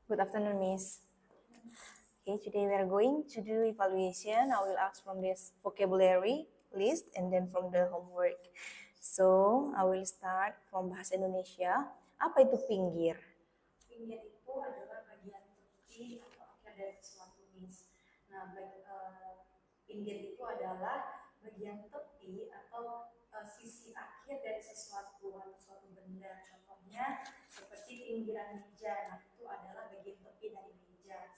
Good afternoon, Miss. Okay, today we are going to do evaluation. I will ask from this vocabulary list and then from the homework. So, I will start from bahasa Indonesia. Apa itu pinggir? Pinggir itu adalah bagian tepi atau akhir dari sesuatu, Miss. Nah, pinggir itu adalah bagian tepi atau sisi akhir dari sesuatu atau suatu benda. Contohnya seperti pinggiran meja. Nah, itu adalah bagian tepi dari meja.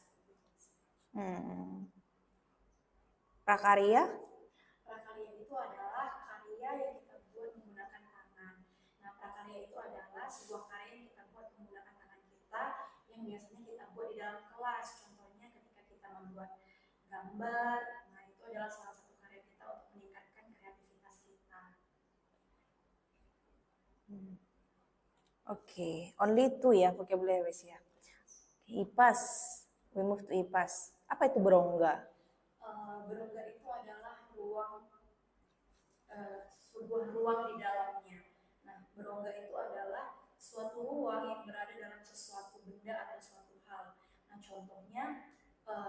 Prakarya? Prakarya itu adalah karya yang kita buat menggunakan tangan. Nah, prakarya itu adalah sebuah karya yang kita buat menggunakan tangan kita yang biasanya kita buat di dalam kelas. Contohnya ketika kita membuat gambar, nah itu adalah salah satu karya kita untuk meningkatkan kreativitas kita. Okay, only two ya vocabularies ya. IPAS, we move to IPAS. Apa itu berongga? Berongga itu adalah sebuah ruang di dalamnya. Nah, berongga itu adalah suatu ruang yang berada dalam sesuatu benda atau suatu hal. Nah, contohnya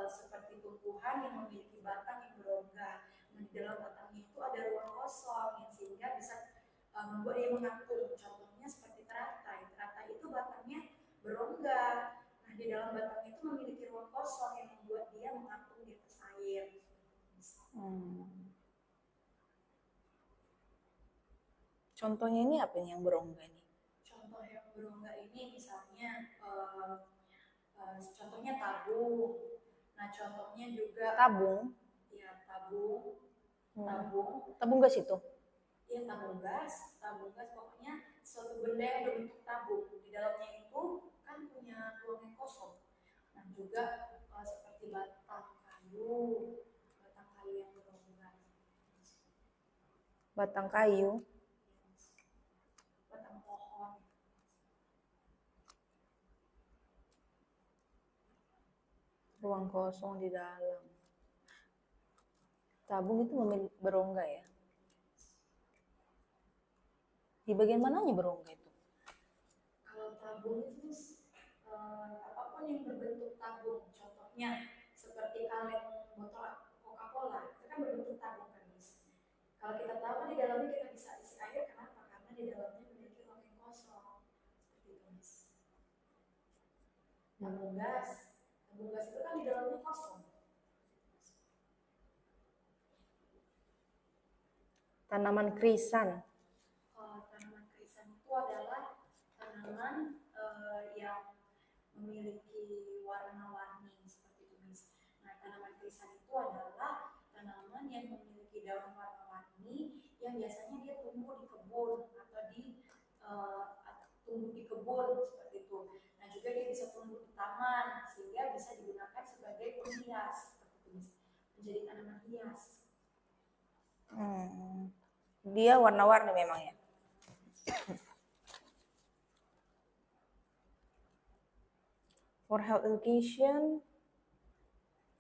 seperti tumbuhan yang memiliki batang yang berongga. Nah, di dalam batangnya itu ada ruang kosong yang sehingga bisa membuat dia mengapung. Contohnya seperti teratai. Teratai itu batangnya berongga. Nah, di dalam batang itu memiliki ruang kosong yang membuat dia mengapung di atas air. Contohnya ini apa nih yang berongga nih? Contoh yang berongga ini misalnya contohnya tabung. Nah, contohnya juga Tabung. ya tabung. Tabung. Tabung gas itu? Ya tabung gas pokoknya suatu benda yang berbentuk tabung. Di dalamnya itu kan punya ruang yang kosong. Nah, juga seperti batang kayu yang berongga. Batang kayu. Batang pohon. Ruang kosong di dalam. Tabung itu berongga ya? Di bagian mananya berongga itu? Kalau tabung itu apapun yang berbentuk tabung, contohnya seperti kaleng botol Coca-Cola, itu kan berbentuk tabung kan, Miss. Kalau kita tahu kan di dalamnya kita bisa isi air, kenapa? Karena di dalamnya memiliki ruang yang kosong. Seperti itu, Miss. Tabung gas itu kan di dalamnya kosong. Tanaman krisan. Tanaman krisan itu adalah tanaman yang memiliki warna-warni seperti itu, Miss. Nah, tanaman krisan itu adalah tanaman yang memiliki daun warna-warni yang biasanya dia tumbuh di kebun atau tumbuh di kebun seperti itu. Nah, juga dia bisa tumbuh di taman sehingga bisa digunakan sebagai penghias seperti itu, Miss. Menjadi tanaman hias. Dia warna-warni memang ya. For health education,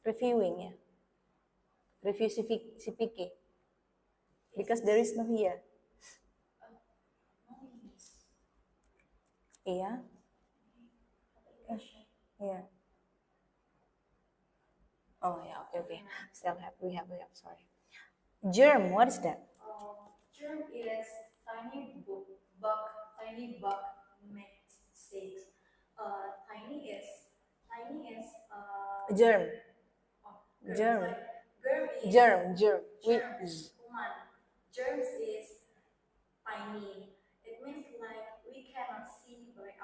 reviewing ya. Review CPK. Because there is no here. Iya. Iya. Oh yeah, okay. Still have, we have, sorry. Germ, what is that? Germ is tiny bug mistakes. Tiny is Germ. Germ. Kuman. Germs is tiny. It means like we cannot see by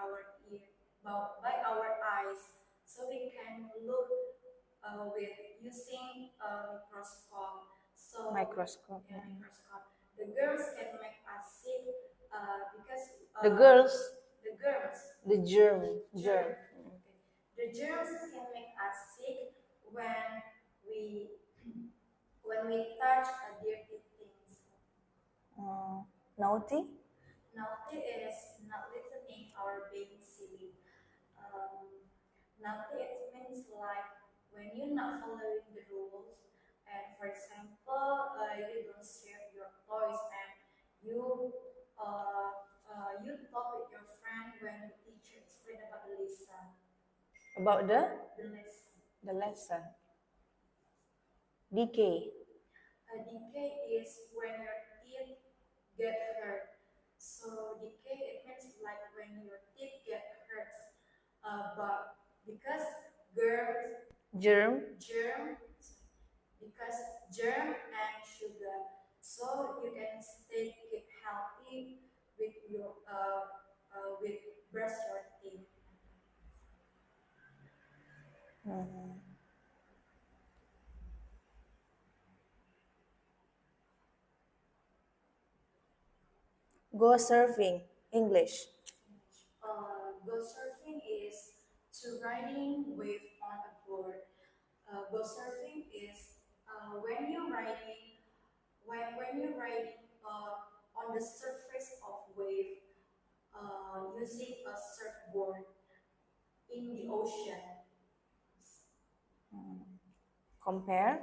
our eyes, so we can look with using a microscope. Microscope. Microscope. The girls can make us sick because the girls. The germ. The germs can make us sick when we touch dirty things. Naughty? Naughty is not listening or being silly. Naughty it means like when you're not following the rules, and for example, you don't share your toys and you talk with your friend when the teacher explained about the lesson. About the lesson. lesson. Decay. A decay is when your teeth get hurt. So decay it means like when your teeth get hurt. But because Germ. germ, because germ and sugar, so you can stay keep healthy with your with brush your teeth. Mhm. Go surfing. English. Go surfing is to riding wave on a board. Go surfing is when you're riding when you're riding on the surface of wave using a surfboard in the ocean. Compare.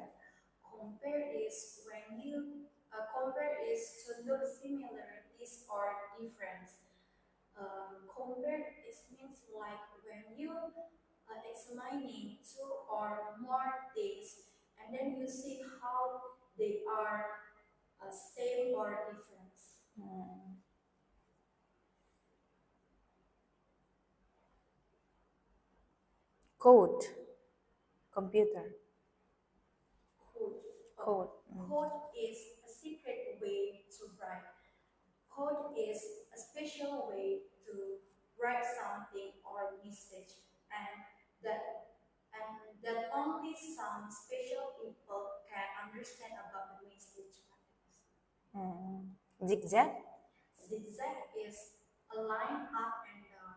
Compare is when you compare is to look similarities or difference. Compare it means like when you examining two or more things and then you see how they are same or different. Code. Computer. Code. Code. Code is a secret way to write. Code is a special way to write something or message, and that only some special people can understand about the message. Zigzag. Zigzag is a line up and down,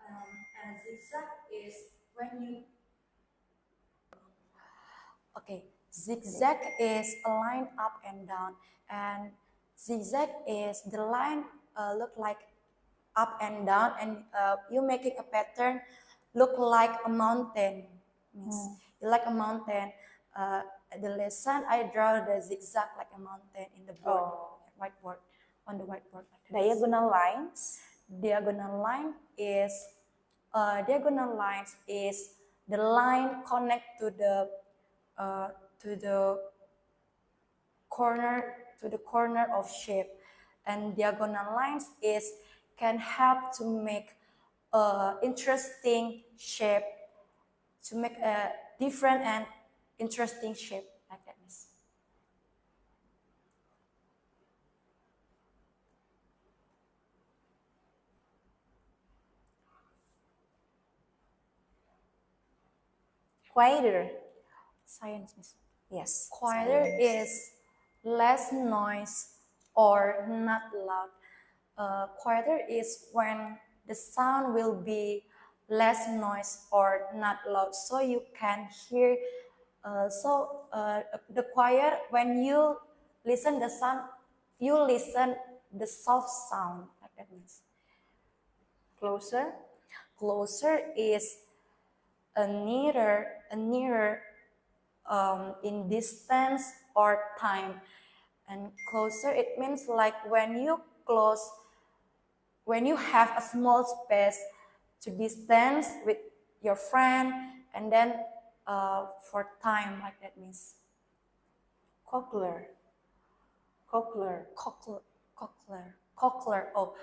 and zigzag is when you okay, zigzag is a line up and down, and zigzag is the line look like up and down, and you making a pattern look like a mountain. Means you like a mountain. The lesson I draw the zigzag like a mountain in the board, whiteboard, on the whiteboard. Diagonal lines. Diagonal lines is the line connect to the corner of shape, and diagonal lines is can help to make interesting shape, to make a different and interesting shape like that. Miss. Quieter. Science, Miss. Yes. Quieter is less noise or not loud. Quieter is when the sound will be less noise or not loud, so you can hear. The quiet when you listen the sound, you listen the soft sound. Like that means. Closer. Closer is a nearer in distance or time, and closer it means like when you close, when you have a small space to distance with your friend, and then for time like that means. Cochlear. Cochlear. Oh,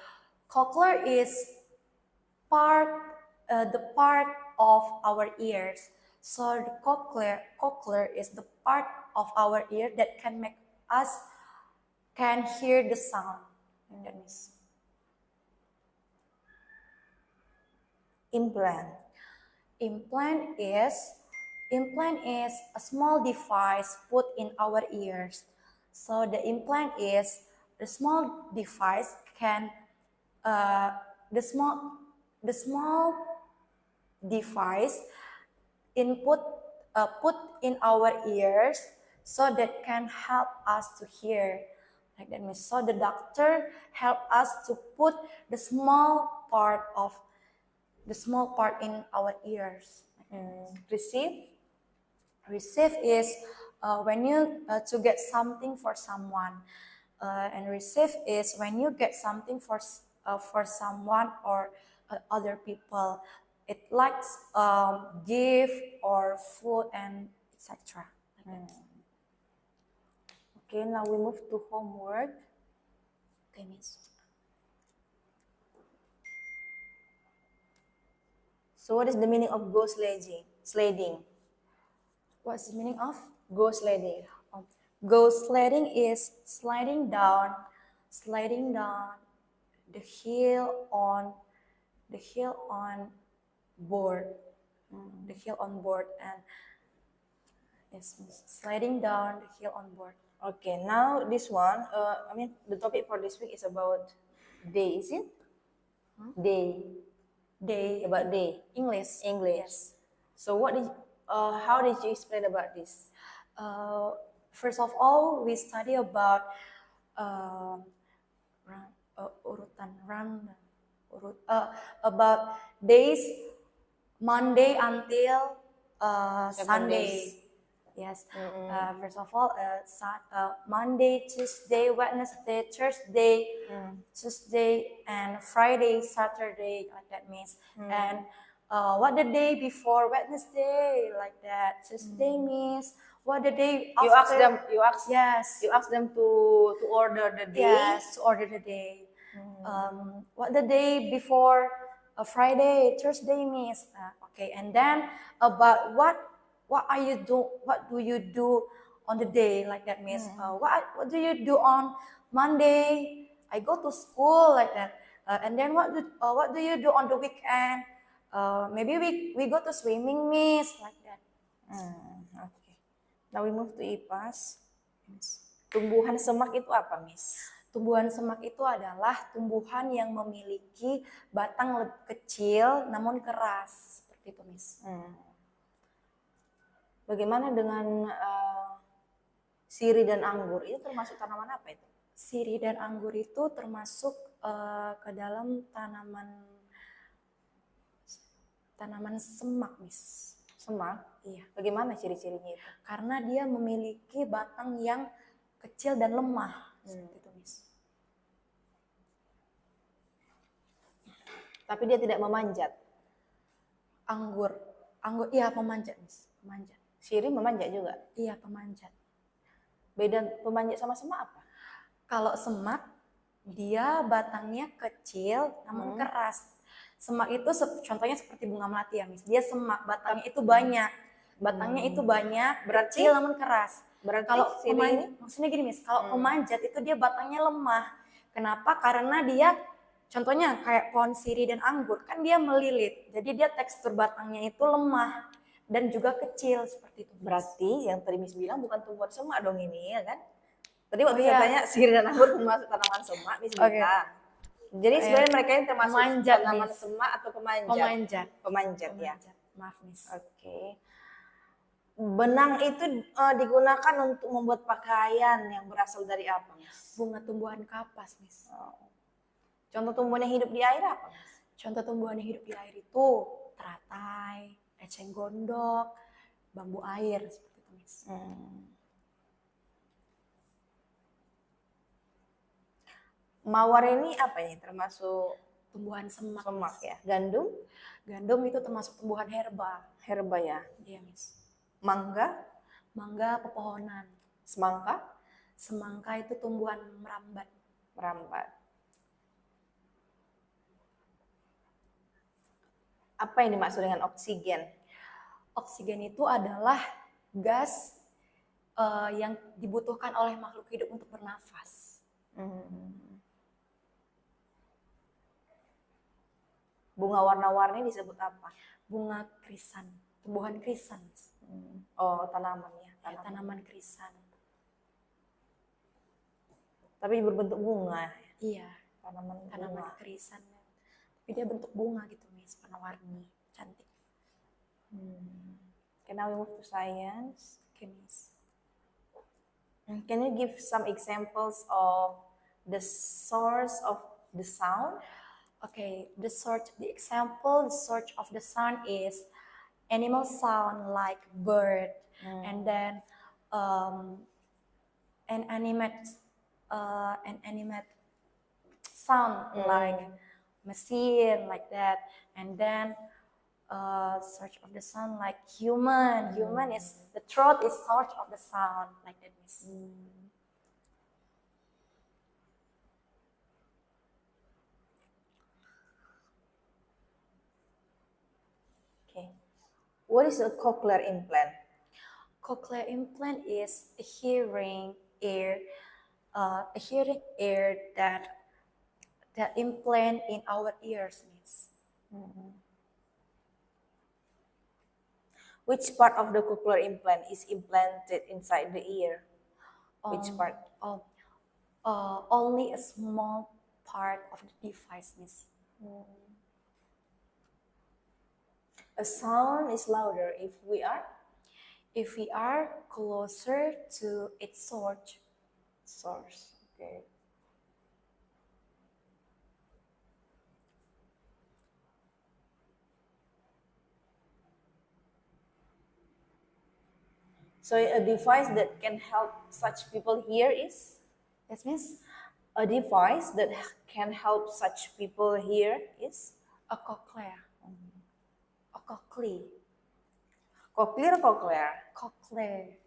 cochlear is the part of our ears. So the cochlear is the part of our ear that can make us can hear the sound. And that means Implant. Implant is a small device put in our ears. So the implant is the small device can the small device input put in our ears so that can help us to hear. Like that means so the doctor help us to put the small part in our ears. Receive. Receive is when you to get something for someone, and receive is when you get something for someone or other people. it likes gift or food and etc. Okay, now we move to homework. Okay, Miss. So what is the meaning of go sledding? Sledding. What's the meaning of? Go sledding. Go sledding is sliding down the hill on board, the hill on board, and yes, Miss, sliding down the hill on board. Okay, now this one, the topic for this week is about day, is it? Day. Day About day. English. English. Yes. So how did you explain about this? First of all, we study about about days Monday until 7 Sunday. days. Yes. First of all, Monday, Tuesday, Wednesday, Thursday, Tuesday, and Friday, Saturday, like that means. And what the day before Wednesday, like that. Tuesday means what the day after. Yes. You ask them to order the day. Yes, to order the day. What the day before Friday, Thursday means. Okay, and then about what do you do on the day, like that means. What do you do on Monday? I go to school, like that. And then what do you do on the weekend? Maybe we go to swimming, miss, like that. Okay. Now we move to IPAS. Tumbuhan semak itu apa, Miss? Tumbuhan semak itu adalah tumbuhan yang memiliki batang kecil namun keras, seperti itu, Miss. Bagaimana dengan sirih dan anggur? Itu termasuk tanaman apa itu? Sirih dan anggur itu termasuk ke dalam tanaman semak, Miss. Semak? Iya. Bagaimana ciri-cirinya itu? Karena dia memiliki batang yang kecil dan lemah, seperti itu, Miss. Tapi dia tidak memanjat. Anggur, iya pemanjat, Miss. Pemanjat. Sirih memanjat juga? Iya, pemanjat. Beda pemanjat sama semak apa? Kalau semak, dia batangnya kecil namun keras. Semak itu contohnya seperti bunga melati ya, Miss. Dia semak, batangnya itu banyak. Batangnya itu banyak, kecil namun keras. Berarti kalau maksudnya gini, Miss, kalau pemanjat itu dia batangnya lemah. Kenapa? Karena dia contohnya kayak pohon sirih dan anggur, kan dia melilit. Jadi dia tekstur batangnya itu lemah dan juga kecil, seperti itu. Berarti yang tadi Miss bilang bukan tumbuhan semak dong ini, ya kan? Tadi waktu saya tanya sirih dan anggur termasuk tanaman semak, Miss bilang. Jadi sebenarnya mereka ini termasuk tanaman semak atau pemanjat? Pemanjat ya. Maaf, Miss. Oke. Benang itu digunakan untuk membuat pakaian yang berasal dari apa, Miss? Bunga tumbuhan kapas, Miss. Contoh tumbuhan yang hidup di air apa, Miss? Contoh tumbuhan yang hidup di air itu teratai, eceng gondok, bambu air, seperti itu, Miss. Mawar ini apa ini? Termasuk tumbuhan semak, ya. Gandum? Gandum itu termasuk tumbuhan herba. Herba ya. Iya, Miss. Mangga? Mangga pepohonan. Semangka? Semangka itu tumbuhan merambat. Merambat. Apa yang dimaksud dengan oksigen? Oksigen itu adalah gas yang dibutuhkan oleh makhluk hidup untuk bernafas. Bunga warna-warni disebut apa? Bunga krisan, tumbuhan krisan. Oh, tanaman ya. Tanaman krisan. Tapi berbentuk bunga. Iya, Tanaman krisan. Tapi dia bentuk bunga gitu, Miss, warna-warni, cantik. Okay, now we move to science. Okay, Miss. Can you give some examples of the source of the sound? Okay, the source of the sound is animal sound like bird, and then an animate sound like machine, like that, and then source of the sound like human. Human is the throat is source of the sound like that, Miss. Okay. What is a cochlear implant? Cochlear implant is a hearing air, that implant in our ears, Miss. Which part of the cochlear implant is implanted inside the ear? Which part? Only a small part of the device, Miss. A sound is louder If we are closer to its source. Okay. So a device that can help such people hear is Yes, Miss. a device that can help such people hear is A cochlea. A cochlea. cochlear or cochlear?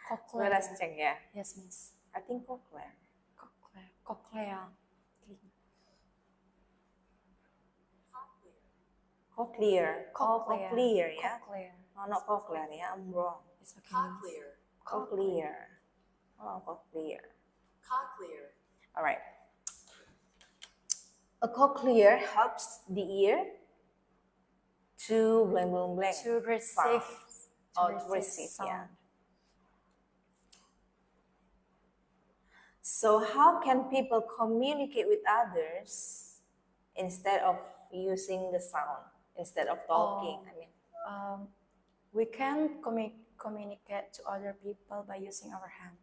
Cochlea. Let us check ya. Yes, Miss. I think cochlear. Cochlea. Cochlea. Cochlear. Oh, cochlear ya. Cochlear. Oh, not cochlear ya. I'm wrong. It's okay, Miss. Cochlear. Oh, cochlear. Cochlear. All right. A cochlear helps the ear to blank blank blank. To receive. To receive, sound. yeah. So how can people communicate with others instead of using the sound, instead of talking? I mean, We can communicate to other people by using our hand.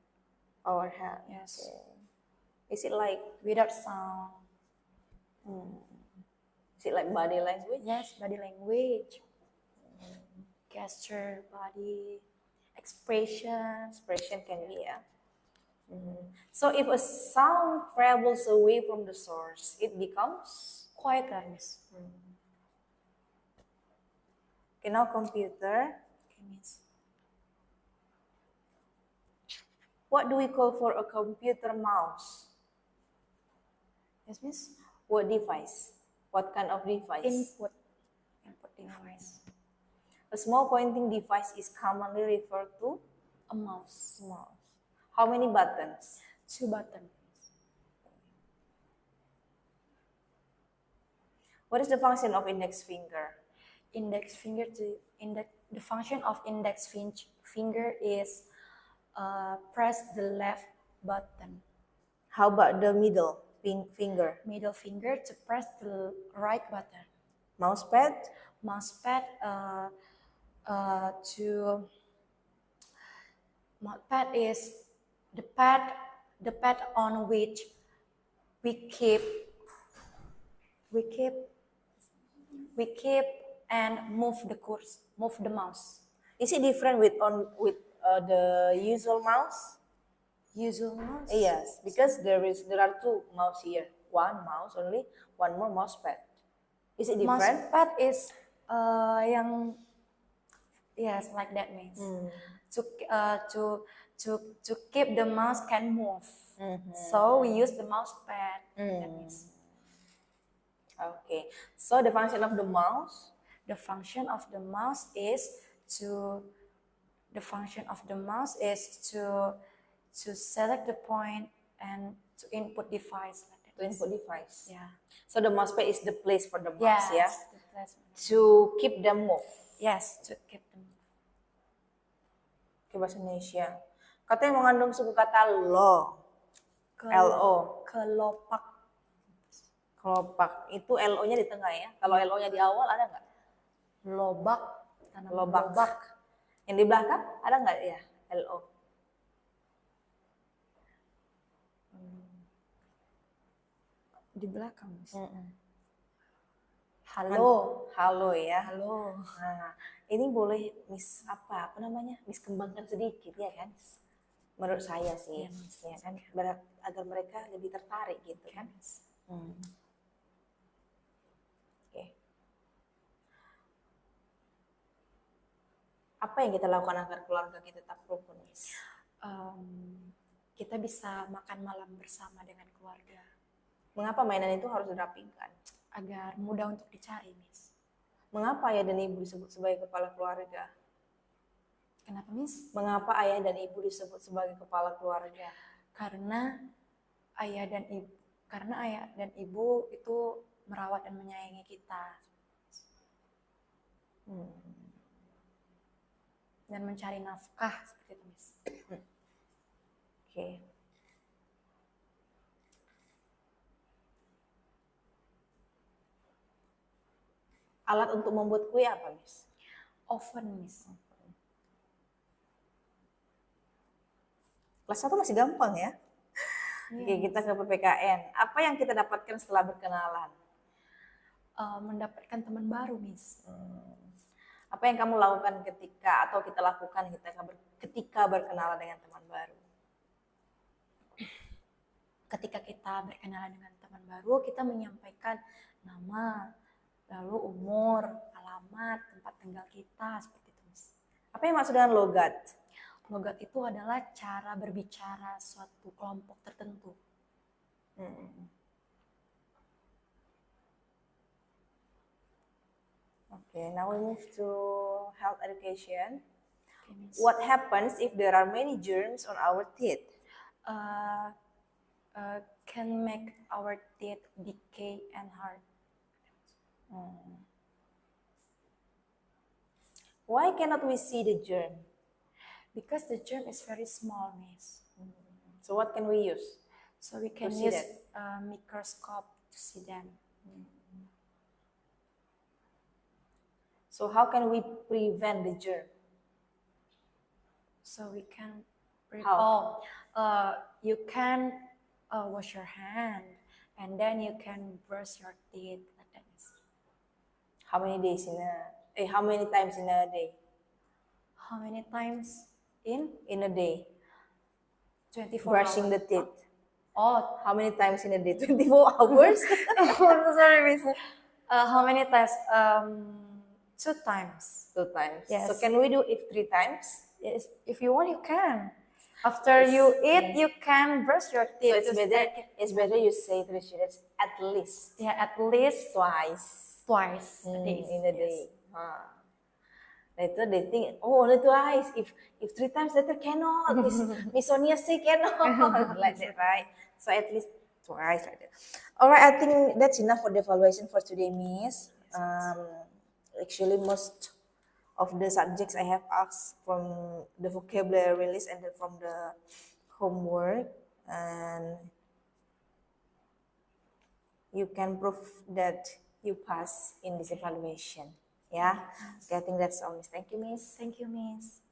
our hand. Yes. Okay. Is it like Without sound. body language? Yes, body language. Gesture, body, expression. Expression can be, yeah. So if a sound travels away from the source, it becomes Quieter, Miss. okay. Now computer. Okay, Miss. What do we call for a computer mouse? Yes, Miss. What device? What kind of device? Input device. A small pointing device is commonly referred to A mouse. mouse. How many buttons? 2 buttons. What is the function of index finger? Index finger the function of index finger is press the left button. How about the middle finger? Middle finger to press the right button. Mouse pad? Mouse pad mouse pad is the pad on which we keep and move the mouse. Is it different with the usual mouse? Usual mouse? Yes, because there are 2 mouse here. One mouse only, one more mouse pad. Is it Mouse different? pad is yes, like that means to keep the mouse can move. So we use the mouse pad. That means Okay. So the function of the mouse? the function of the mouse is to select the point and to input device like that. To input device. Yeah. So the mouse pad is the place for the mouse, Yes. yeah? The placement. To keep them move. Yes, to keep them. Ke bahasa Indonesia. Katanya mengandung suku kata lo. LO. Kelopak. Kelopak. Itu LO-nya di tengah ya. Kalau LO-nya di awal ada nggak? Lobak. Tanam Lobak. Yang di belakang ada nggak ya? LO. Di belakang. Halo ya. Halo. Nah, ini boleh Miss apa namanya? Miss kembangkan sedikit ya kan? Menurut saya sih, ya kan, agar mereka lebih tertarik gitu kan. Oke. Apa yang kita lakukan agar keluarga kita tetap rukun, Miss? Kita bisa makan malam bersama dengan keluarga Mengapa mainan itu harus dirapikan? agar mudah untuk dicari, Miss. Mengapa ayah dan ibu disebut sebagai kepala keluarga? Kenapa, Miss? Mengapa ayah dan ibu disebut sebagai kepala keluarga? Karena ayah dan ibu itu merawat dan menyayangi kita dan mencari nafkah seperti itu, Miss. Oke. Alat untuk membuat kue apa, Miss? Oven, Miss. Kelas 1 masih gampang ya. Oke, Iya, kita ke PPKN. Apa yang kita dapatkan setelah berkenalan? mendapatkan teman baru, Miss. Apa yang kamu lakukan ketika atau kita lakukan ketika berkenalan dengan teman baru? Ketika kita berkenalan dengan teman baru, kita menyampaikan nama, lalu umur, alamat, tempat tinggal kita, seperti itu, Miss. Apa yang maksud dengan logat? Logat itu adalah cara berbicara suatu kelompok tertentu. Okay, now we move to health education. Okay, Miss. What happens if there are many germs on our teeth? Can make our teeth decay and hard. Why cannot we see the germ? Because the germ is very small, Miss. So what can we use? So we can see use that? a microscope to see them. So how can we prevent the germ? So we can How? You can wash your hand and then you can brush your teeth like that, Miss. How many times in a day? How many times in a day? 24 Brushing hours. the teeth. Oh, How many times in a day? 24 hours? sorry, Miss. How many times? 2 times. 2 times. Yes. So can we do it 3 times? Yes, if you want, you can. After you eat, you can brush your So teeth. it's better you say 3 students at least Yeah, at least twice twice a day. in a day. Later they think, oh, only twice. If 3 times later cannot. Miss Sonia say cannot. Like that, right? So at least twice like that. Alright, I think that's enough for the evaluation for today, Miss. Actually, most of the subjects I have asked from the vocabulary list and then from the homework, and you can prove that you pass in this evaluation. Yeah. Okay, I think that's all, Miss. Thank you, Miss. Thank you, Miss.